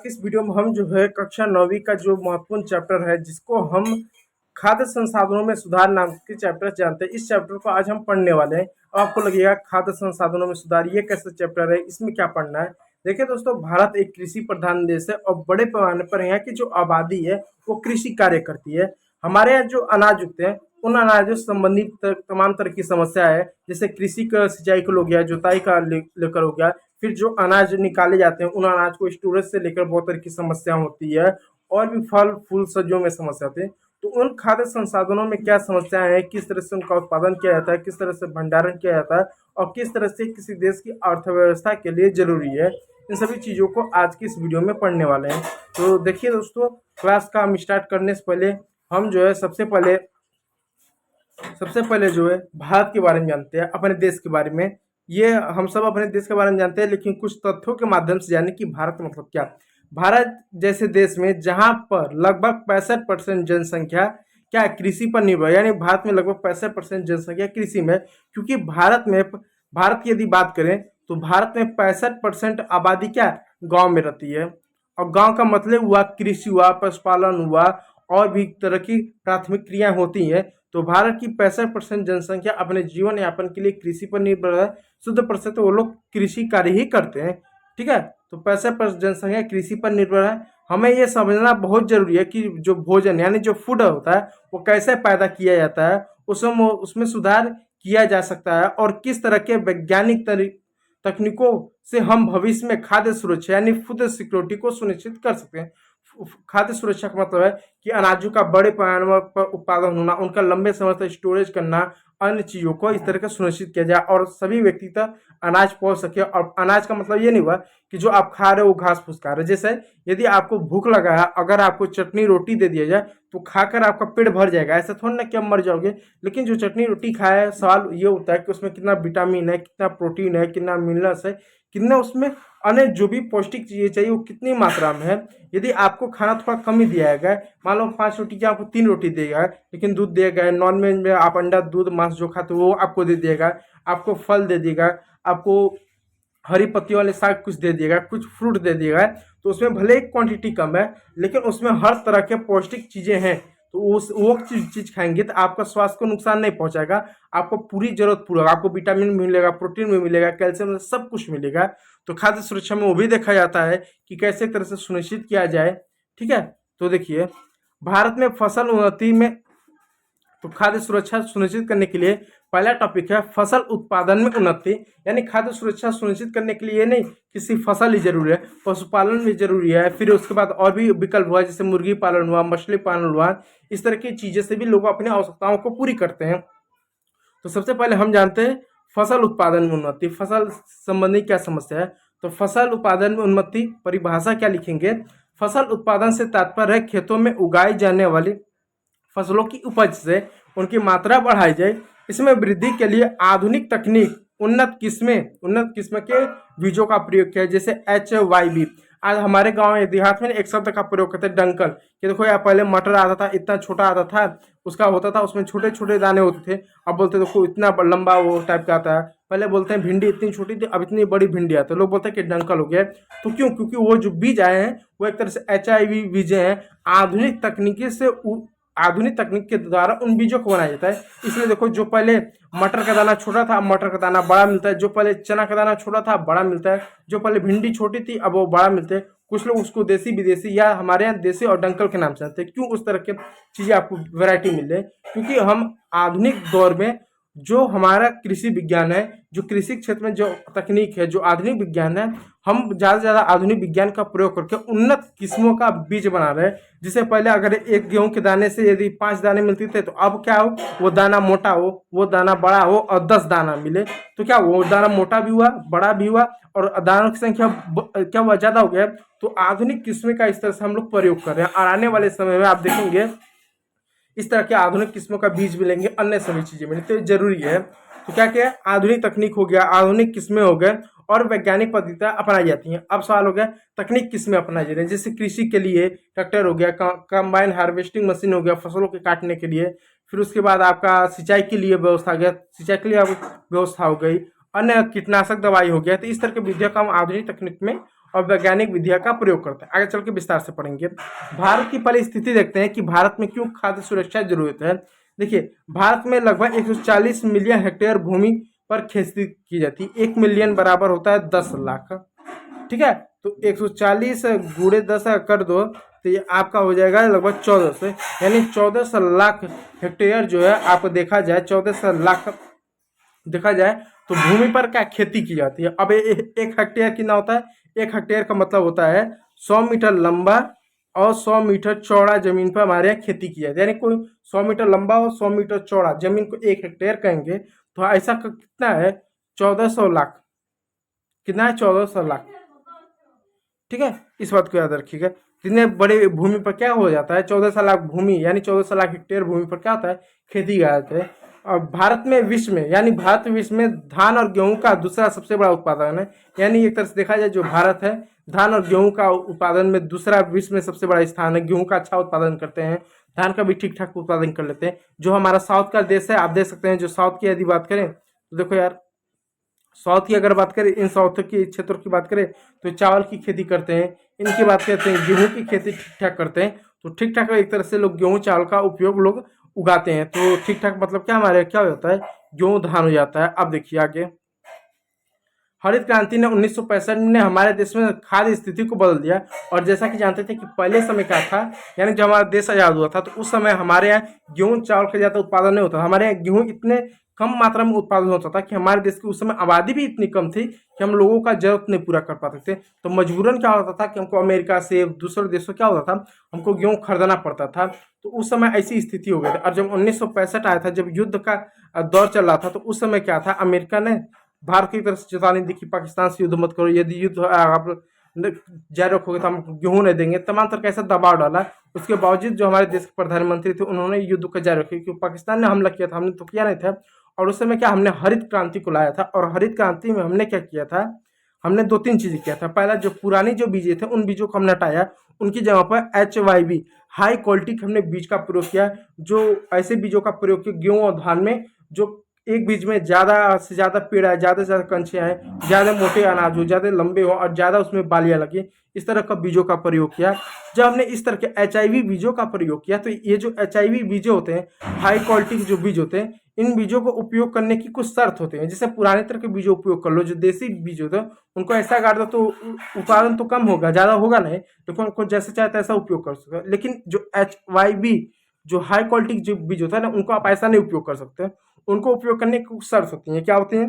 के इस वीडियो में हम जो है कक्षा 9वीं का जो महत्वपूर्ण चैप्टर है जिसको हम खाद्य संसाधनों में सुधार नाम के चैप्टर जानते हैं। इस चैप्टर को आज हम पढ़ने वाले हैं। अब आपको लगेगा खाद्य संसाधनों में सुधार ये कैसा चैप्टर है, इसमें क्या पढ़ना है। देखिए दोस्तों, भारत एक कृषि प्रधान देश है और बड़े पैमाने पर यहाँ की जो आबादी है वो कृषि कार्य करती है। हमारे यहाँ जो अनाज उगते हैं उन अनाजों से संबंधित तमाम तरह की समस्या है, जैसे कृषि का सिंचाई को हो गया, जुताई का लेकर हो गया, फिर जो अनाज निकाले जाते हैं उन अनाज को स्टोरेज से लेकर बहुत तरह की समस्या होती है, और भी फल फूल सब्जियों में समस्या आती है। तो उन खाद्य संसाधनों में क्या समस्याएं हैं, किस तरह से उनका उत्पादन किया जाता है, किस तरह से भंडारण किया जाता है और किस तरह से किसी देश की अर्थव्यवस्था के लिए जरूरी है, इन सभी चीज़ों को आज की इस वीडियो में पढ़ने वाले हैं। तो देखिए दोस्तों, क्लास का हम स्टार्ट करने से पहले हम जो है सबसे पहले जो है भारत के बारे में जानते हैं, अपने देश के बारे में। ये हम सब अपने देश के बारे में जानते हैं, लेकिन कुछ तथ्यों के माध्यम से जाने कि भारत मतलब क्या। भारत जैसे देश में जहां पर लगभग 65% जनसंख्या क्या कृषि पर निर्भर है, यानी भारत में लगभग 65% जनसंख्या कृषि में। क्योंकि भारत की यदि बात करें तो भारत में 65% आबादी क्या गांव में रहती है, और गांव का मतलब हुआ कृषि हुआ, पशुपालन हुआ, और भी तरह की प्राथमिक क्रियाएं होती हैं। तो भारत की 65% जनसंख्या अपने जीवन यापन के लिए कृषि पर निर्भर है। शुद्ध प्रतिशत वो लोग कृषि कार्य ही करते हैं। ठीक है, तो 65% जनसंख्या कृषि पर निर्भर है। हमें ये समझना बहुत जरूरी है कि जो भोजन यानी जो फूड होता है वो कैसे पैदा किया जाता है, उसमें सुधार किया जा सकता है, और किस तरह के वैज्ञानिक तकनीकों से हम भविष्य में खाद्य सुरक्षा यानी फूड सिक्योरिटी को सुनिश्चित कर सकते हैं। खाद्य सुरक्षा का मतलब है कि अनाजों का बड़े पैमाने पर उत्पादन होना, उनका लंबे समय तक स्टोरेज करना, अन्य चीज़ों को इस तरह का सुनिश्चित किया जाए और सभी व्यक्ति तक अनाज पहुंच सके। और अनाज का मतलब ये नहीं हुआ कि जो आप खा रहे हो वो घास फूस खा रहे हो। जैसे यदि आपको भूख लगा है, अगर आपको चटनी रोटी दे दिया जाए तो खाकर आपका पेट भर जाएगा, ऐसा थोड़ा ना कि आप मर जाओगे। लेकिन जो चटनी रोटी खाया है, सवाल ये होता है कि उसमें कितना विटामिन है, कितना प्रोटीन है, कितना मिनरल्स है, कितना उसमें अन्य जो भी पौष्टिक चीज़ें चाहिए वो कितनी मात्रा में है। यदि आपको खाना थोड़ा कम ही दिया गया, मान लो 5 रोटी की आपको 3 रोटी देगा, लेकिन दूध दिया गया, नॉन वेज में आप अंडा दूध मांस जो खाते हो वो आपको दे देगा, आपको फल दे देगा, आपको हरी पत्ती वाले साग कुछ दे देगा, कुछ फ्रूट दे देगा, तो उसमें भले ही क्वांटिटी कम है लेकिन उसमें हर तरह के पौष्टिक चीज़ें हैं। तो वो चीज़ खाएंगे तो आपका स्वास्थ्य को नुकसान नहीं पहुंचाएगा, आपको पूरी जरूरत पूरा, आपको विटामिन मिलेगा, प्रोटीन भी मिलेगा, कैल्शियम, सब कुछ मिलेगा। तो खाद्य सुरक्षा में वो भी देखा जाता है कि कैसे तरह से सुनिश्चित किया जाए। ठीक है, तो देखिए भारत में फसल उन्नति में तो खाद्य सुरक्षा सुनिश्चित करने के लिए पहला टॉपिक है फसल उत्पादन में उन्नति। यानी खाद्य सुरक्षा सुनिश्चित करने के लिए नहीं कि सिर्फ फसल ही जरूरी है, पशुपालन भी जरूरी है, फिर उसके बाद और भी विकल्प हुआ, जैसे मुर्गी पालन हुआ, मछली पालन हुआ, इस तरह की चीजें से भी लोग अपनी आवश्यकताओं को पूरी करते हैं। तो सबसे पहले हम जानते हैं फसल उत्पादन में उन्नति, फसल संबंधी क्या समस्या है। तो फसल उत्पादन में उन्नति परिभाषा क्या लिखेंगे, फसल उत्पादन से तात्पर्य है खेतों में उगाई जाने वाली फसलों की उपज से उनकी मात्रा बढ़ाई जाए, इसमें वृद्धि के लिए आधुनिक तकनीक, उन्नत किस्म के बीजों का प्रयोग किया, जैसे HYB। आज हमारे गांव में देहात में एक शब्द का प्रयोग करते हैं, डंकल, कि देखो यार पहले मटर आता था, इतना छोटा आता था, उसका होता था, उसमें छोटे छोटे दाने होते थे। अब बोलते देखो इतना लंबा वो टाइप का आता है। पहले बोलते हैं भिंडी इतनी छोटी थी, अब इतनी बड़ी भिंडी आती है, लोग बोलते हैं कि डंकल हो गया। तो क्यों? क्योंकि वो जो बीज आए हैं वो एक तरह से HIV बीज हैं। आधुनिक तकनीक के द्वारा उन बीजों को बनाया जाता है। इसलिए देखो, जो पहले मटर का दाना छोटा था अब मटर का दाना बड़ा मिलता है, जो पहले चना का दाना छोटा था बड़ा मिलता है, जो पहले भिंडी छोटी थी अब वो बड़ा मिलते हैं। कुछ लोग उसको देसी विदेशी या हमारे यहाँ देसी और डंकल के नाम से जानते हैं। क्यों उस तरह के चीज़ें आपको वैरायटी मिल रही है? क्योंकि हम आधुनिक दौर में जो हमारा कृषि विज्ञान है, जो कृषि क्षेत्र में जो तकनीक है, जो आधुनिक विज्ञान है, हम ज़्यादा से ज़्यादा आधुनिक विज्ञान का प्रयोग करके उन्नत किस्मों का बीज बना रहे हैं। जिससे पहले अगर एक गेहूं के दाने से यदि 5 दाने मिलते थे, तो अब क्या हो, वो दाना मोटा हो, वो दाना बड़ा हो और 10 दाना मिले, तो क्या वो दाना मोटा भी हुआ, बड़ा भी हुआ, और दानों की संख्या क्या हुआ, ज़्यादा हो गया। तो आधुनिक किस्में का इस तरह से हम लोग प्रयोग कर रहे हैं, और आने वाले समय में आप देखेंगे इस तरह के आधुनिक किस्मों का बीज मिलेंगे, अन्य सभी चीजें मिलेंगी। तो ये जरूरी है। तो क्या क्या है, आधुनिक तकनीक हो गया, आधुनिक किस्में हो गए, और वैज्ञानिक पद्धतियां अपनाई जाती हैं। अब सवाल हो गया तकनीक किस्में अपनाई जा रही है, जैसे कृषि के लिए ट्रैक्टर हो गया, कंबाइन हार्वेस्टिंग मशीन हो गया फसलों के काटने के लिए, फिर उसके बाद आपका सिंचाई के लिए व्यवस्था हो गया, सिंचाई के लिए व्यवस्था हो गई, अन्य कीटनाशक दवाई हो गया। तो इस तरह के विधियों का हम आधुनिक तकनीक में और वैज्ञानिक विधिया का प्रयोग करता है। आगे चल के विस्तार से पढ़ेंगे। भारत की पहली स्थिति देखते हैं कि भारत में क्यों खाद्य सुरक्षा जरूरत है। देखिए, भारत में लगभग 140 मिलियन हेक्टेयर भूमि पर खेती की जाती है। 1 मिलियन बराबर होता है 10 लाख। ठीक है, तो 140 गुणे 10 कर दो तो ये आपका हो जाएगा लगभग 1400, यानी 1400 लाख हेक्टेयर जो है आपको देखा जाए 1400 लाख देखा जाए तो भूमि पर क्या खेती की जाती है। अब एक हेक्टेयर कितना होता है? एक हेक्टेयर का मतलब होता है 100 मीटर लंबा और 100 मीटर चौड़ा जमीन पर हमारे यहाँ खेती की जाती है। यानी कोई 100 मीटर लंबा और 100 मीटर चौड़ा जमीन को एक हेक्टेयर कहेंगे। तो ऐसा कितना है? 1400 लाख। कितना है? 1400 लाख। ठीक है, इस बात को याद रखिएगा। इतने बड़े भूमि पर क्या हो जाता है? 1400 लाख भूमि यानी 1400 लाख हेक्टेयर भूमि पर क्या होता है? खेती किया जाता है। और भारत में विश्व में यानी भारत विश्व में धान और गेहूं का दूसरा सबसे बड़ा उत्पादन है। यानी एक तरह से देखा जाए जो भारत है धान और गेहूं का उत्पादन में दूसरा विश्व में सबसे बड़ा स्थान है। गेहूं का अच्छा उत्पादन करते हैं, धान का भी ठीक ठाक उत्पादन कर लेते हैं। जो हमारा साउथ का देश है, आप देख सकते हैं, जो साउथ की यदि बात करें तो देखो यार, साउथ की अगर बात करें, इन साउथ के क्षेत्रों की बात करें तो चावल की खेती करते हैं। इनकी बात करते हैं गेहूं की खेती ठीक ठाक करते हैं। तो ठीक ठाक एक तरह से लोग गेहूं चावल का उपयोग लोग उगाते हैं। तो ठीक ठाक मतलब क्या हमारे क्या हो जाता है? गेहूं धान हो जाता है। अब देखिए आगे, हरित क्रांति ने 1965 ने हमारे देश में खाद्य स्थिति को बदल दिया। और जैसा कि जानते थे कि पहले समय क्या था, यानी जब हमारा देश आजाद हुआ था तो उस समय हमारे यहाँ गेहूं चावल का ज्यादा उत्पादन नहीं होता। हमारे यहाँ गेहूं इतने कम मात्रा में उत्पादन होता था कि हमारे देश की उस समय आबादी भी इतनी कम थी कि हम लोगों का जरूरत नहीं पूरा कर पाते थे। तो मजबूरन क्या होता था कि हमको अमेरिका से दूसरे देशों क्या होता था, हमको गेहूं खरीदना पड़ता था। तो उस समय ऐसी स्थिति हो गई थी। और जब 1965 आया था, जब युद्ध का दौर चल रहा था, तो उस समय क्या था, अमेरिका ने भारत की तरफ से चेतावनी दी कि पाकिस्तान से युद्ध मत करो, यदि युद्ध आप जारी रखोगे तो हम गेहूं नहीं देंगे। तमाम तरह का ऐसा दबाव डाला। उसके बावजूद जो हमारे देश के प्रधानमंत्री थे उन्होंने युद्ध को जारी रखा, क्योंकि पाकिस्तान ने हमला किया था, हमने तो किया नहीं था। और उस समय क्या हमने हरित क्रांति को लाया था। और हरित क्रांति में हमने क्या किया था, हमने 2-3 चीजें किया था। पहला, जो पुरानी जो बीजें थे उन बीजों को हमने हटाया, उनकी जगह पर HYB हाई क्वालिटी के हमने बीज का प्रयोग किया। जो ऐसे बीजों का प्रयोग किया गेहूं और धान में, जो एक बीज में ज्यादा से ज्यादा पेड़ आए, ज्यादा से ज्यादा कंछियां आए, ज्यादा मोटे अनाज हो, ज्यादा लंबे हो और ज्यादा उसमें बालियां लगी, इस तरह का बीजों का प्रयोग किया। जब हमने इस तरह के HIV बीजों का प्रयोग किया तो ये जो HIV बीज होते हैं, हाई क्वालिटी के जो बीज होते हैं, इन बीजों को उपयोग करने की कुछ शर्त होते हैं। जैसे पुराने तरह के बीजों उपयोग कर लो, जो देसी बीज होते हैं उनको ऐसा गाड़ दो तो उत्पादन तो कम होगा, ज्यादा होगा नहीं, लेकिन उनको जैसे चाहे तैसा उपयोग कर सकते हैं। लेकिन जो HYB जो हाई क्वालिटी जो बीज होता है ना, उनको आप ऐसा नहीं उपयोग कर सकते। उनको उपयोग करने की कुछ शर्त होती है। क्या होती है?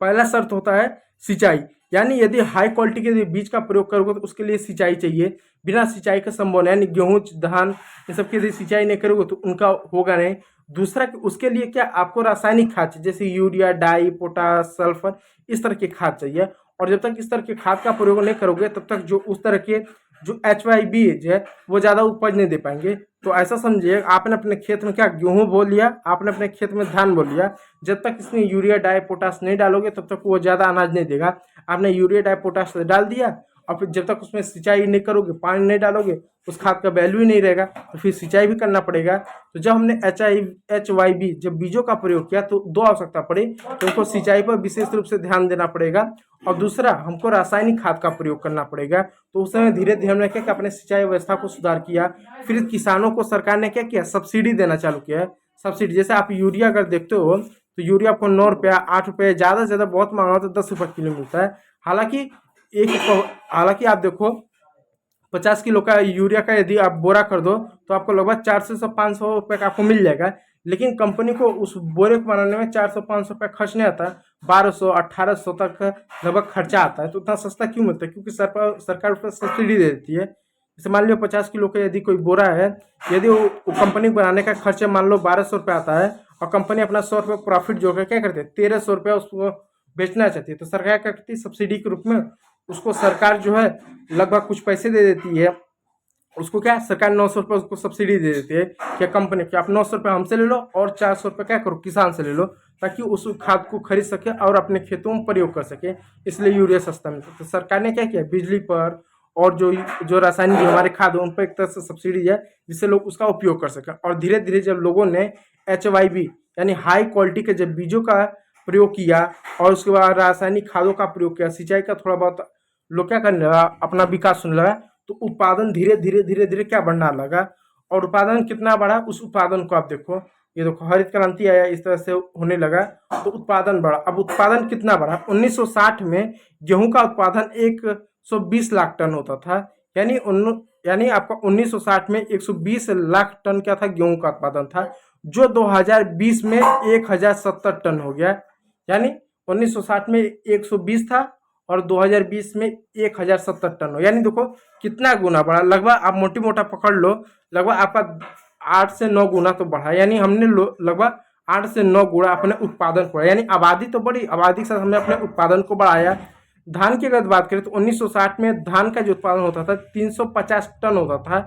पहला शर्त होता है सिंचाई। यानी यदि हाई क्वालिटी के बीज का प्रयोग करोगे तो उसके लिए सिंचाई चाहिए। बिना सिंचाई का संभव नहीं, यानी गेहूं धान इन सब के लिए सिंचाई नहीं करोगे तो उनका होगा नहीं। दूसरा कि उसके लिए क्या आपको रासायनिक खाद चाहिए, जैसे यूरिया, डाई, पोटास, सल्फर, इस तरह के खाद चाहिए। और जब तक इस तरह के खाद का प्रयोग नहीं करोगे तब तक जो उस तरह के जो HYB है वो ज्यादा उपज नहीं दे पाएंगे। तो ऐसा समझिए, आपने अपने खेत में क्या गेहूं बो लिया, आपने अपने खेत में धान बो लिया, जब तक इसमें यूरिया डाई पोटास नहीं डालोगे तब तक वो ज्यादा अनाज नहीं देगा। आपने यूरिया डाई पोटास डाल दिया और फिर जब तक उसमें सिंचाई नहीं करोगे, पानी नहीं डालोगे, उस खाद का वैल्यू ही नहीं रहेगा, तो फिर सिंचाई भी करना पड़ेगा। तो जब हमने HYB जब बीजों का प्रयोग किया तो दो आवश्यकता पड़ी, तो उनको सिंचाई पर विशेष रूप से ध्यान देना पड़ेगा और दूसरा हमको रासायनिक खाद का प्रयोग करना पड़ेगा। तो उस समय धीरे धीरे हमने क्या अपने सिंचाई व्यवस्था को सुधार किया। फिर किसानों को सरकार ने क्या किया, सब्सिडी देना चालू किया है। सब्सिडी जैसे आप यूरिया अगर देखते हो तो यूरिया आपको 9 रुपया, 8 रुपये, ज्यादा से ज्यादा बहुत महंगा हो तो 10 रुपये किलो मिलता है। हालांकि आप देखो 50 किलो का यूरिया का यदि आप बोरा कर दो तो आपको लगभग 400 से 500 रुपये का आपको मिल जाएगा। लेकिन कंपनी को उस बोरे को बनाने में 400-500 रुपये खर्च नहीं आता, 1200-1800 तक लगभग खर्चा आता है। तो उतना सस्ता क्यों मिलता है? क्योंकि सरकार उस पर सब्सिडी दे देती है। जैसे मान लो 50 किलो का यदि कोई बोरा है, यदि वो कंपनी बनाने का खर्चा मान लो 1200 रुपये आता है और कंपनी अपना 100 रुपये प्रॉफिट जोड़कर क्या करती है, 1300 रुपये उसको बेचना चाहती है, तो सरकार क्या करती है, सब्सिडी के रूप में उसको सरकार जो है लगभग कुछ पैसे दे देती है। उसको क्या सरकार 900 रुपये उसको सब्सिडी दे देती है क्या कंपनी कि आप 900 रुपये हमसे ले लो और 400 रुपये क्या करो किसान से ले लो, ताकि उस खाद को खरीद सके और अपने खेतों में प्रयोग कर सके। इसलिए यूरिया सस्ता मिलता है। तो सरकार ने क्या किया, बिजली पर और जो रासायनिक जो हमारे खाद उन पर एक तरह से सब्सिडी है जिससे लोग उसका उपयोग कर सकें। और धीरे धीरे जब लोगों ने HYB यानी हाई क्वालिटी के जब बीजों का प्रयोग किया और उसके बाद रासायनिक खादों का प्रयोग किया, सिंचाई का थोड़ा बहुत लोग क्या करने लगा, अपना विकास होने लगा, तो उत्पादन धीरे धीरे धीरे धीरे क्या बढ़ना लगा। और उत्पादन कितना बढ़ा, उस उत्पादन को आप देखो, ये देखो हरित क्रांति आया, इस तरह से होने लगा, तो उत्पादन बढ़ा। अब उत्पादन कितना बढ़ा, 1960 में गेहूं का उत्पादन 120 लाख टन होता था, यानी यानी आपका 1960 में 120 लाख टन क्या था, गेहूं का उत्पादन था, जो 2020 में 1070 टन हो गया। यानी 1960 में 120 था और 2020 में 1070 टन हो, यानी देखो कितना गुना बढ़ा, लगभग आप मोटी मोटा पकड़ लो, लगभग आपका 8 से 9 गुना तो बढ़ा। यानी हमने लगभग 8 से 9 गुना अपने उत्पादन को, यानी आबादी तो बढ़ी, आबादी के साथ हमने अपने उत्पादन को बढ़ाया। धान की अगर बात करें तो 1960 में धान का जो उत्पादन होता था 350 टन होता था,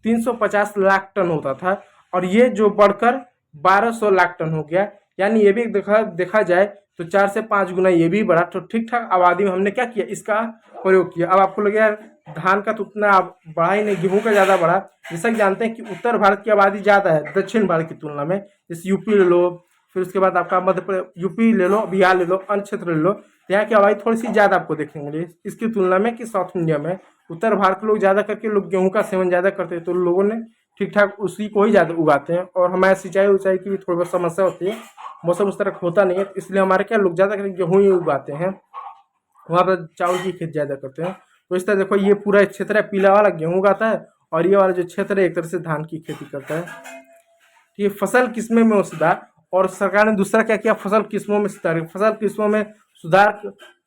350 लाख टन होता था, और ये जो बढ़कर 1200 लाख टन हो गया। यानी ये भी देखा जाए तो 4 से 5 गुना ये भी बढ़ा। तो ठीक ठाक आबादी में हमने क्या किया, इसका प्रयोग किया। अब आपको लगे यार धान का तो उतना बढ़ा ही नहीं, गेहूं का ज़्यादा बढ़ा। जैसा कि जानते हैं कि उत्तर भारत की आबादी ज़्यादा है दक्षिण भारत की तुलना में, जैसे यूपी ले लो, फिर उसके बाद आपका मध्य प्रदेश, यूपी ले लो, बिहार ले लो, अन्य क्षेत्र ले लो, तो यहाँ की आबादी थोड़ी सी ज़्यादा आपको देखने मिली इसकी तुलना में कि साउथ इंडिया में। उत्तर भारत के लोग ज़्यादा करके लोग गेहूं का सेवन ज़्यादा करते हैं, तो लोगों ने ठीक ठाक उसी को ही ज़्यादा उगाते हैं। और हमारे सिंचाई उचाई की भी थोड़ी बहुत समस्या होती है, मौसम उस तरह का होता नहीं है, इसलिए हमारे क्या लोग ज़्यादा करके गेहूँ ही उगाते हैं, वहाँ पर चावल की खेती ज़्यादा करते हैं। तो इस तरह देखो ये पूरा क्षेत्र है, पीला वाला गेहूँ उगाता है, और ये वाला जो क्षेत्र है एक तरह से धान की खेती करता है। ये फसल किस्में में सुधार, और सरकार ने दूसरा क्या किया, फसल किस्मों में सुधार। फसल किस्मों में सुधार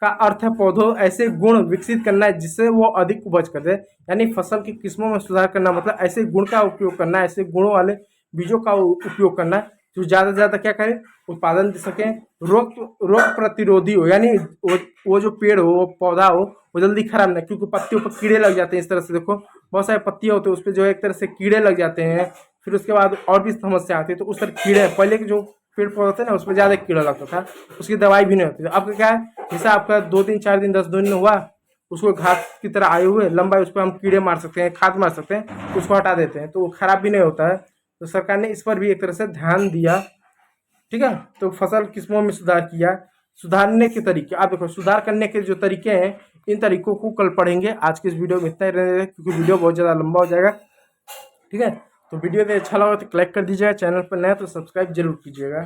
का अर्थ है पौधों ऐसे गुण विकसित करना है जिससे वो अधिक उपज कर दे। यानी फसल की किस्मों में सुधार करना मतलब ऐसे गुण का उपयोग करना है, ऐसे गुणों वाले बीजों का उपयोग करना है जो ज़्यादा से ज़्यादा क्या करें, उत्पादन दे सकें, रोग प्रतिरोधी हो, यानी वो जो पेड़ हो, वो पौधा हो, वो जल्दी खराब ना, क्योंकि पत्तियों पर कीड़े लग जाते हैं। इस तरह से देखो बहुत सारे पत्तियाँ होते हैं, उस पर जो है एक तरह से कीड़े लग जाते हैं, फिर उसके बाद और भी समस्या आती है। तो उस तरह कीड़े, पहले के जो पेड़ पौधे थे ना उसमें ज़्यादा कीड़ा लगता था, उसकी दवाई भी नहीं होती थी। अब क्या है, जैसे आपका 2 दिन 4 दिन 10 दिन हुआ, उसको घास की तरह आए हुए लंबा, उस पर हम कीड़े मार सकते हैं, खाद मार सकते हैं, उसको हटा देते हैं, तो वो खराब भी नहीं होता है। तो सरकार ने इस पर भी एक तरह से ध्यान दिया, ठीक है। तो फसल किस्मों में सुधार किया। सुधारने के तरीके आप देखो, सुधार करने के जो तरीके हैं, इन तरीकों को कल पढ़ेंगे। आज की इस वीडियो में इतना ही रहेगा, क्योंकि वीडियो बहुत ज़्यादा लंबा हो जाएगा, ठीक है। तो वीडियो अच्छा लगा तो लाइक कर दीजिएगा, चैनल पर नया तो सब्सक्राइब जरूर कीजिएगा।